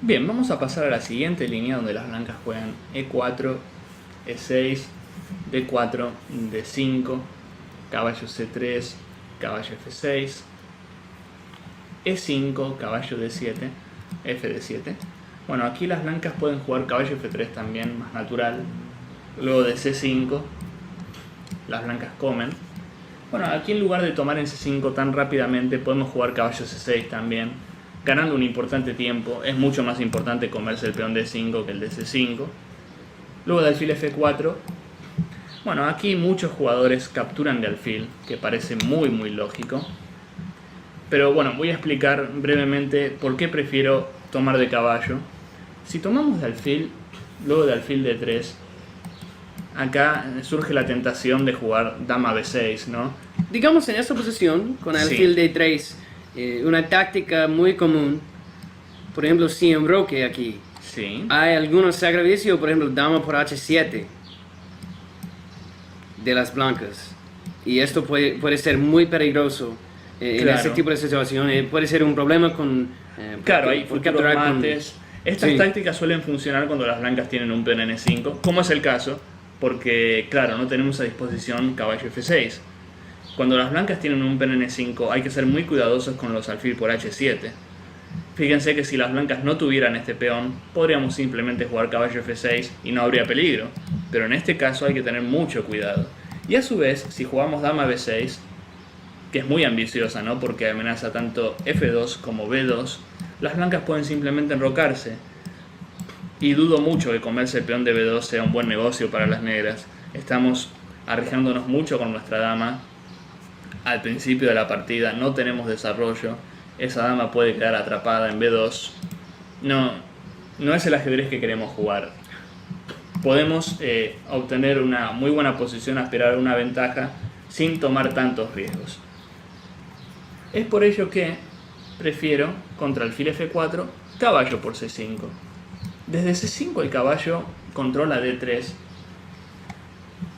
Bien, vamos a pasar a la siguiente línea donde las blancas juegan E4, E6, D4, D5, caballo C3, caballo F6, E5, caballo D7, FD7. Bueno, aquí las blancas pueden jugar caballo F3 también, más natural. Luego de C5, las blancas comen. Bueno, aquí en lugar de tomar en C5 tan rápidamente, podemos jugar caballo C6 también, ganando un importante tiempo. Es mucho más importante comerse el peón D5 que el de C5. Luego de alfil F4. Bueno, aquí muchos jugadores capturan de alfil, que parece muy lógico. Pero bueno, voy a explicar brevemente por qué prefiero tomar de caballo. Si tomamos de alfil, luego de alfil D3, acá surge la tentación de jugar dama B6, ¿no? Digamos en esta posición, con alfil D3, una táctica muy común, por ejemplo, si enroque aquí, Sí. hay algunos sacrificios, por ejemplo, dama por H7 de las blancas. Y esto puede ser muy peligroso en Claro. ese tipo de situaciones. Puede ser un problema con... Claro, hay por futuros capturar con- mates. Estas Sí. tácticas suelen funcionar cuando las blancas tienen un peón N5, como es el caso, porque claro, no tenemos a disposición caballo F6. Cuando las blancas tienen un peón N5 hay que ser muy cuidadosos con los alfil por H7. Fíjense que si las blancas no tuvieran este peón, podríamos simplemente jugar caballo F6 y no habría peligro. Pero en este caso hay que tener mucho cuidado. Y a su vez, si jugamos dama B6, que es muy ambiciosa, ¿no? Porque amenaza tanto F2 como B2, las blancas pueden simplemente enrocarse. Y dudo mucho que comerse el peón de B2 sea un buen negocio para las negras. Estamos arriesgándonos mucho con nuestra dama. Al principio de la partida no tenemos desarrollo. Esa dama puede quedar atrapada en B2. No es el ajedrez que queremos jugar. Podemos obtener una muy buena posición, aspirar a una ventaja sin tomar tantos riesgos. Es por ello que prefiero, contra alfil F4, caballo por C5. Desde C5 el caballo controla D3.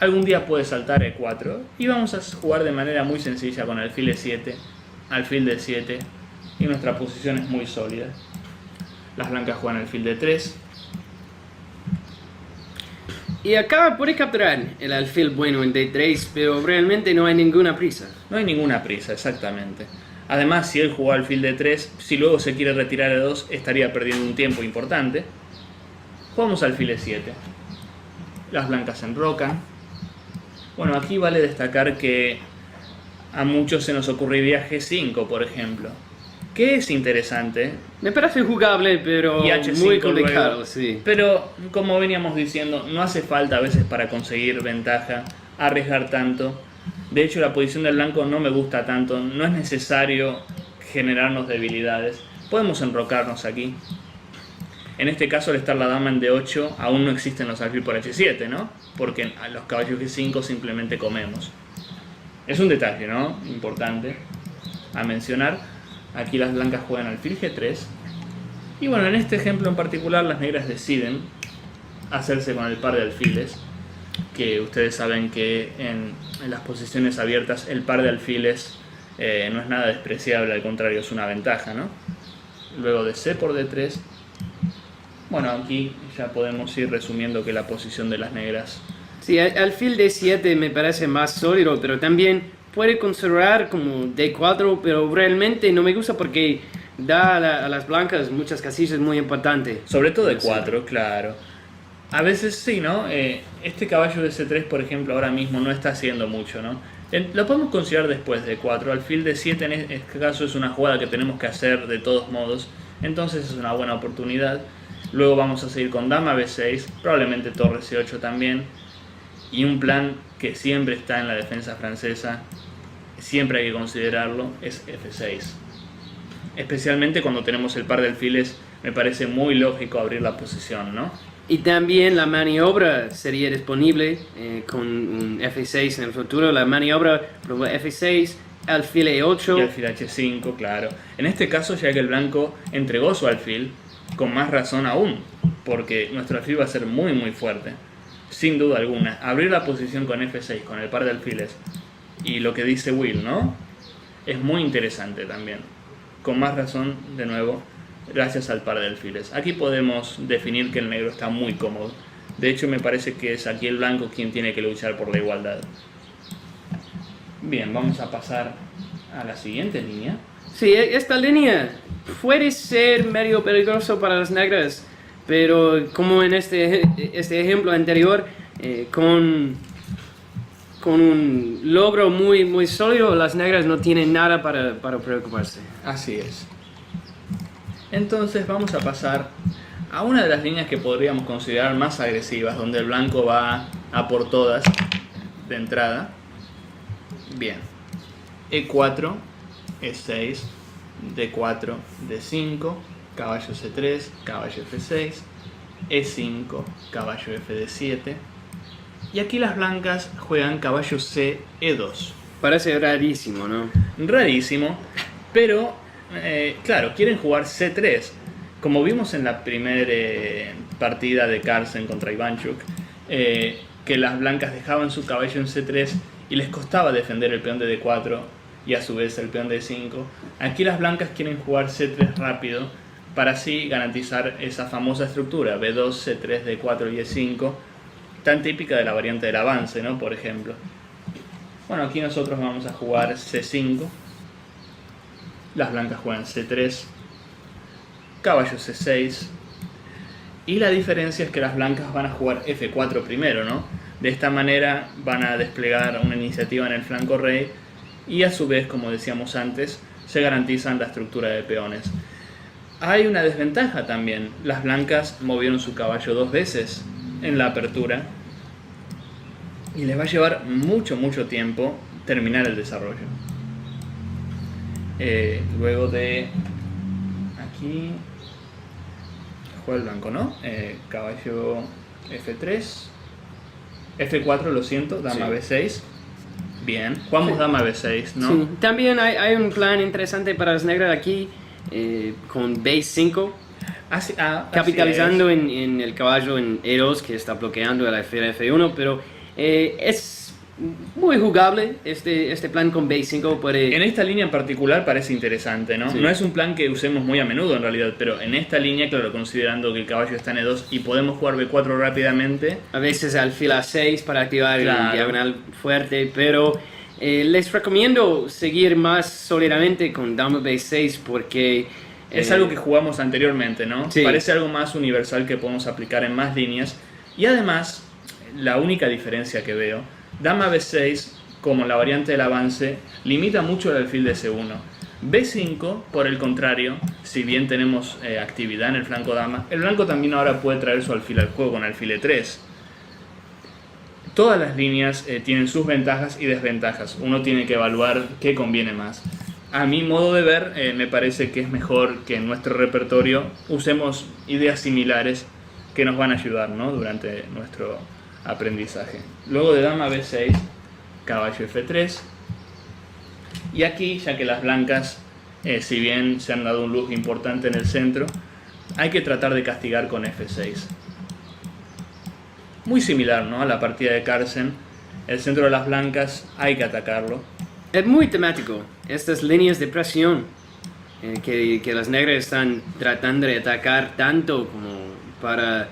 Algún día puede saltar E4 y vamos a jugar de manera muy sencilla con alfil E7, alfil D7 y nuestra posición es muy sólida. Las blancas juegan alfil D3. Y acá puede capturar el alfil bueno en D3, pero realmente no hay ninguna prisa. No hay ninguna prisa, exactamente. Además, si él jugó alfil D3, si luego se quiere retirar E2, estaría perdiendo un tiempo importante. Jugamos alfil E7. Las blancas se enrocan. Bueno, aquí vale destacar que a muchos se nos ocurriría G5, por ejemplo. Que es interesante. Me parece jugable, pero Y H5 muy complicado, luego. sí. Pero, como veníamos diciendo, no hace falta a veces para conseguir ventaja arriesgar tanto. De hecho, la posición del blanco no me gusta tanto. No es necesario generarnos debilidades. Podemos enrocarnos aquí. En este caso, al estar la dama en D8, aún no existen los alfil por H7, ¿no? Porque a los caballos G5 simplemente comemos. Es un detalle, ¿no? Importante a mencionar. Aquí las blancas juegan alfil G3. Y bueno, en este ejemplo en particular, las negras deciden hacerse con el par de alfiles. Que ustedes saben que en las posiciones abiertas el par de alfiles no es nada despreciable, al contrario, es una ventaja, ¿no? Luego de C por D3. Bueno, aquí ya podemos ir resumiendo que la posición de las negras. Sí, alfil D7 me parece más sólido, pero también puede considerar como D4, pero realmente no me gusta porque da a las blancas muchas casillas muy importantes. Sobre todo de 4, claro. A veces sí, ¿no? Este caballo de C3, por ejemplo, ahora mismo no está haciendo mucho, ¿no? Lo podemos considerar después de 4. Alfil de 7 en este caso es una jugada que tenemos que hacer de todos modos. Entonces es una buena oportunidad. Luego vamos a seguir con dama B6, probablemente torre C8 también. Y un plan que siempre está en la defensa francesa, siempre hay que considerarlo, es F6. Especialmente cuando tenemos el par de alfiles, me parece muy lógico abrir la posición, ¿no? Y también la maniobra sería disponible con un F6 en el futuro. La maniobra, por ejemplo, F6, alfil E8. Y alfil H5, claro. En este caso, ya que el blanco entregó su alfil, con más razón aún, porque nuestro alfil va a ser muy fuerte. Sin duda alguna. Abrir la posición con F6, con el par de alfiles, y lo que dice Will, ¿no? Es muy interesante también. Con más razón, de nuevo, gracias al par de alfiles. Aquí podemos definir que el negro está muy cómodo. De hecho, me parece que es aquí el blanco quien tiene que luchar por la igualdad. Bien, vamos a pasar a la siguiente línea. Sí, esta línea puede ser medio peligroso para las negras, pero como en este ejemplo anterior, con un logro muy sólido, las negras no tienen nada para preocuparse. Así es. Entonces vamos a pasar a una de las líneas que podríamos considerar más agresivas, donde el blanco va a por todas de entrada. Bien. E4, E6, D4, D5, caballo C3, caballo F6, E5, caballo Fd7. Y aquí las blancas juegan caballo C, E2. Parece rarísimo, ¿no? Rarísimo, pero claro, quieren jugar C3. Como vimos en la primera partida de Carlsen contra Ivanchuk, que las blancas dejaban su caballo en C3 y les costaba defender el peón de D4 y a su vez el peón de D5. Aquí las blancas quieren jugar C3 rápido para así garantizar esa famosa estructura B2, C3, D4 y E5, tan típica de la variante del avance, ¿no? Por ejemplo. Bueno, aquí nosotros vamos a jugar C5, las blancas juegan C3, caballo C6, y la diferencia es que las blancas van a jugar F4 primero, ¿no? De esta manera van a desplegar una iniciativa en el flanco rey y a su vez, como decíamos antes, se garantizan la estructura de peones. Hay una desventaja también, las blancas movieron su caballo 2 veces en la apertura y les va a llevar mucho tiempo terminar el desarrollo. Luego de aquí juega el blanco, ¿no? Caballo F3, F4, lo siento, dama B6. Bien, jugamos dama B6, ¿no? Sí. También hay un plan interesante para las negras aquí, con B5, capitalizando en el caballo en E2 que está bloqueando el F1, pero es muy jugable este plan con B5. En esta línea en particular parece interesante, ¿no? Sí. No es un plan que usemos muy a menudo en realidad, pero en esta línea, claro, considerando que el caballo está en E2 y podemos jugar B4 rápidamente. A veces alfil A6 para activar, claro, el diagonal fuerte, pero les recomiendo seguir más sólidamente con dama B6 porque es algo que jugamos anteriormente, ¿no? Sí. Parece algo más universal que podemos aplicar en más líneas. Y además, la única diferencia que veo, dama B6, como la variante del avance, limita mucho el alfil de C1. B5, por el contrario, si bien tenemos actividad en el flanco dama, el blanco también ahora puede traer su alfil al juego con alfil E3. Todas las líneas tienen sus ventajas y desventajas. Uno tiene que evaluar qué conviene más. A mi modo de ver, me parece que es mejor que en nuestro repertorio usemos ideas similares que nos van a ayudar, ¿no? Durante nuestro aprendizaje. Luego de dama B6, caballo F3. Y aquí, ya que las blancas, si bien se han dado un lujo importante en el centro, hay que tratar de castigar con F6. Muy similar, ¿no?, a la partida de Carlsen. El centro de las blancas hay que atacarlo. Es muy temático, estas líneas de presión que las negras están tratando de atacar tanto como para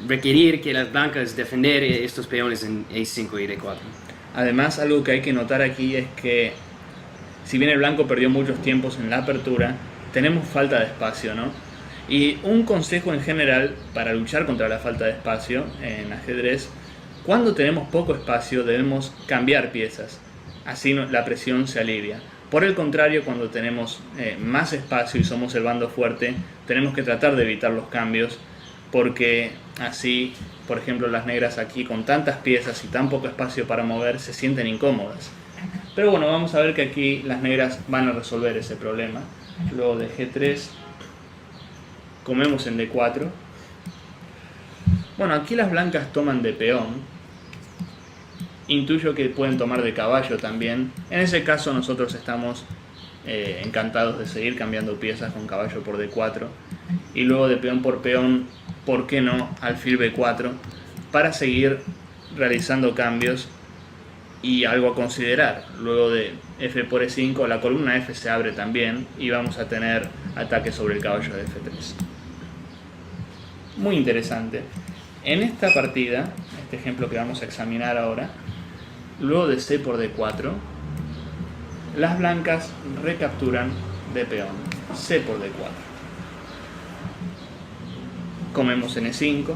requerir que las blancas defender estos peones en E5 y D4. Además, algo que hay que notar aquí es que si bien el blanco perdió muchos tiempos en la apertura, tenemos falta de espacio, ¿no? Y un consejo en general para luchar contra la falta de espacio en ajedrez: cuando tenemos poco espacio debemos cambiar piezas, así la presión se alivia. Por el contrario, cuando tenemos más espacio y somos el bando fuerte, tenemos que tratar de evitar los cambios, porque así, por ejemplo, las negras aquí con tantas piezas y tan poco espacio para mover se sienten incómodas. Pero bueno, vamos a ver que aquí las negras van a resolver ese problema. Luego de G3, comemos en D4. Bueno, aquí las blancas toman de peón. Intuyo que pueden tomar de caballo también. En ese caso nosotros estamos encantados de seguir cambiando piezas con caballo por D4. Y luego de peón por peón, ¿por qué no alfil B4? Para seguir realizando cambios. Y algo a considerar, luego de F por E5, la columna F se abre también y vamos a tener ataque sobre el caballo de F3. Muy interesante. En esta partida, este ejemplo que vamos a examinar ahora, luego de C por D4, las blancas recapturan de peón, C por D4. Comemos N5.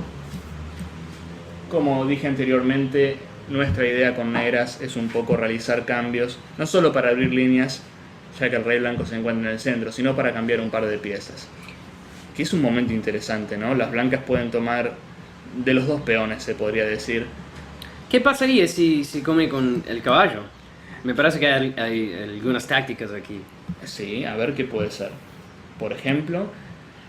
Como dije anteriormente, nuestra idea con negras es un poco realizar cambios, no solo para abrir líneas, ya que el rey blanco se encuentra en el centro, sino para cambiar un par de piezas. Que es un momento interesante, ¿no? Las blancas pueden tomar de los dos peones, se podría decir. ¿Qué pasaría si se come con el caballo? Me parece que hay algunas tácticas aquí. Sí, a ver qué puede ser. Por ejemplo,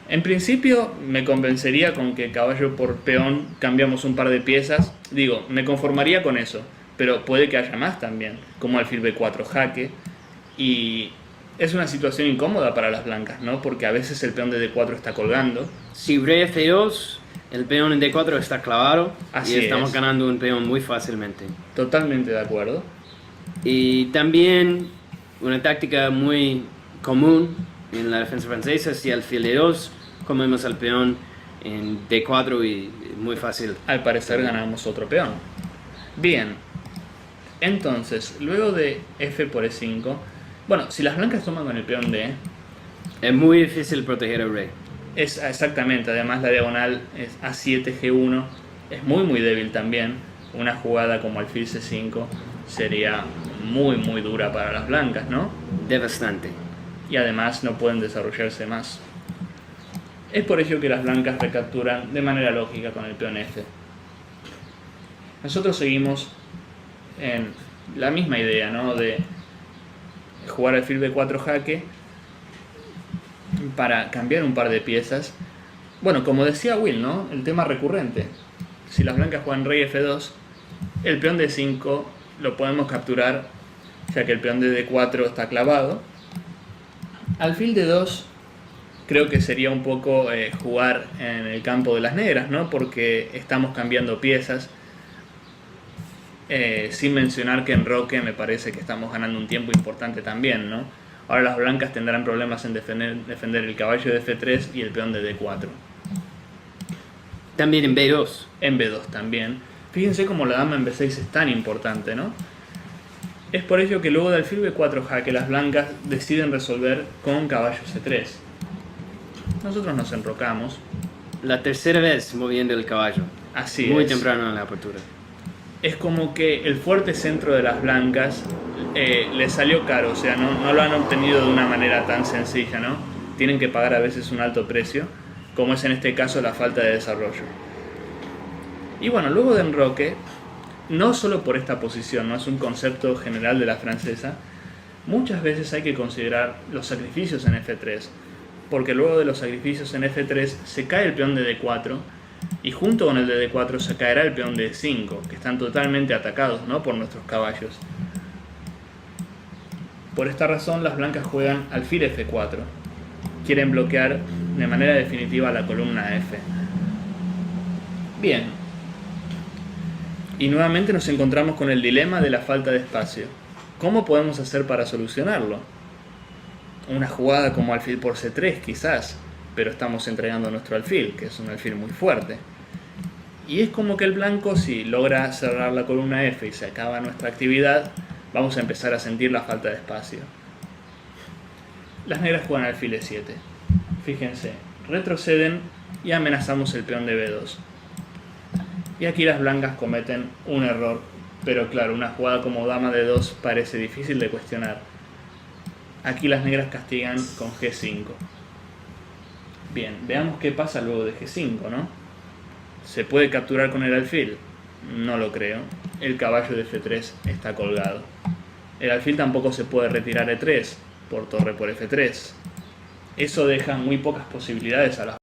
en principio me convencería con que caballo por peón cambiamos un par de piezas. Digo, me conformaría con eso, pero puede que haya más también, como alfil B4 jaque. Y es una situación incómoda para las blancas, ¿no? Porque a veces el peón de D4 está colgando. Si rey F2, el peón en D4 está clavado. Así y estamos es. ganando un peón muy fácilmente. Totalmente de acuerdo. Y también una táctica muy común en la defensa francesa, si alfil D2, comemos al peón en D4 y muy fácil. Al parecer ganamos otro peón. Bien, entonces, luego de F por E5, bueno, si las blancas toman con el peón D, Es muy difícil proteger al rey. es exactamente, además la diagonal es A7, G1, es muy débil también. Una jugada como alfil C5 sería muy dura para las blancas, ¿no? Devastante. Y además no pueden desarrollarse más. Es por ello que las blancas recapturan de manera lógica con el peón F. Nosotros seguimos en la misma idea, ¿no? De jugar alfil B4 jaque para cambiar un par de piezas. Bueno, como decía Will, ¿no? El tema recurrente. Si las blancas juegan rey F2, el peón D5 lo podemos capturar, ya que el peón de D4 está clavado. Alfil D2 creo que sería un poco jugar en el campo de las negras, ¿no? Porque estamos cambiando piezas. Sin mencionar que en Roque me parece que estamos ganando un tiempo importante también, ¿no? Ahora las blancas tendrán problemas en defender el caballo de F3 y el peón de D4. También en B2. En B2 también. Fíjense cómo la dama en B6 es tan importante, ¿no? Es por ello que luego del alfil B4 jaque las blancas deciden resolver con caballo C3. Nosotros nos enrocamos. La tercera vez moviendo el caballo. Así Muy es. temprano en la apertura. Es como que el fuerte centro de las blancas les salió caro, o sea, no lo han obtenido de una manera tan sencilla, ¿no? Tienen que pagar a veces un alto precio, como es en este caso la falta de desarrollo. Y bueno, luego de enroque, no solo por esta posición, no es un concepto general de la francesa, muchas veces hay que considerar los sacrificios en F3, porque luego de los sacrificios en F3 se cae el peón de D4, y junto con el de D4 se caerá el peón de D5, que están totalmente atacados, ¿no? Por nuestros caballos. Por esta razón las blancas juegan alfil F4. Quieren bloquear de manera definitiva la columna F. Bien. Y nuevamente nos encontramos con el dilema de la falta de espacio. ¿Cómo podemos hacer para solucionarlo? Una jugada como alfil por C3 quizás, pero estamos entregando nuestro alfil, que es un alfil muy fuerte. Y es como que el blanco, si logra cerrar la columna F y se acaba nuestra actividad, vamos a empezar a sentir la falta de espacio. Las negras juegan alfil E7. Fíjense, retroceden y amenazamos el peón de B2. Y aquí las blancas cometen un error, pero claro, una jugada como dama de 2 parece difícil de cuestionar. Aquí las negras castigan con G5. Bien, veamos qué pasa luego de G5, ¿no? ¿Se puede capturar con el alfil? No lo creo. El caballo de F3 está colgado. El alfil tampoco se puede retirar E3 por torre por F3. Eso deja muy pocas posibilidades a las